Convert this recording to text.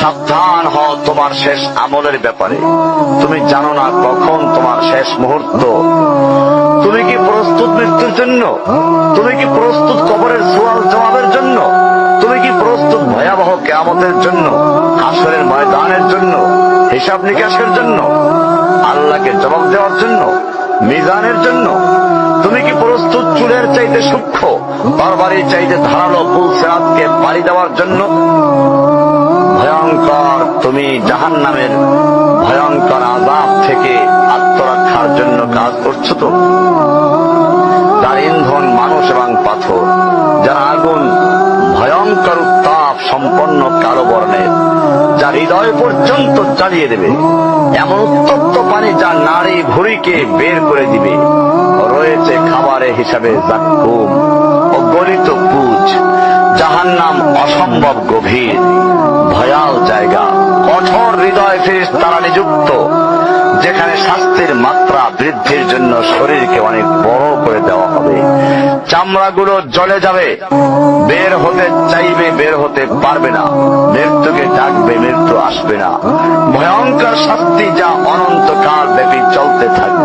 সাবধান হও তোমার শেষ আমলের ব্যাপারে। তুমি জানো না কখন তোমার শেষ মুহূর্ত। তুমি কি প্রস্তুত মৃত্যুর জন্য? তুমি কি প্রস্তুত কবরের সওয়াল জবাবের জন্য? তুমি কি প্রস্তুত ভয়াবহ কিয়ামতের জন্য, হাসরের ময়দানের জন্য, হিসাব নিকাশের জন্য, আল্লাহকে জবাব দেওয়ার জন্য, মিজানের জন্য? তুমি কি প্রস্তুত চুলের চাইতে সূক্ষ্ম, তরবারির চাইতে ধারালো পুল সিরাতকে পাড়ি দেওয়ার জন্য? ভয়ঙ্কর তুমি জাহান্নামের ভয়ঙ্কর আযাব থেকে আত্মরক্ষার জন্য কাজ করছো তো? যার ইন্ধন মানুষ এবং পাথর, যার আগুন ভয়ঙ্কর উত্তাপ সম্পন্ন কালো বর্ণের, যা হৃদয় পর্যন্ত জ্বালিয়ে দেবে, এমন উত্তপ্ত পানি যা নাড়ি ভুঁড়িকে বের করে দিবে। রয়েছে খাবারের হিসাবে জাক্কুম, অগণিত পুঁজ। জাহান্নাম অসম্ভব গভীর, ভয়াল জায়গা, কঠোর হৃদয় ফেরেশতারা নিযুক্ত, যেখানে শাস্তির মাত্রা বৃদ্ধির জন্য শরীরকে অনেক বড় করে দেওয়া হবে। চামড়াগুলো জ্বলে যাবে, বের হতে চাইবে, বের হতে পারবে না। মৃত্যুকে ডাকবে, মৃত্যু আসবে না। ভয়ঙ্কর শাস্তি যা অনন্তকাল ব্যাপী চলতে থাকবে।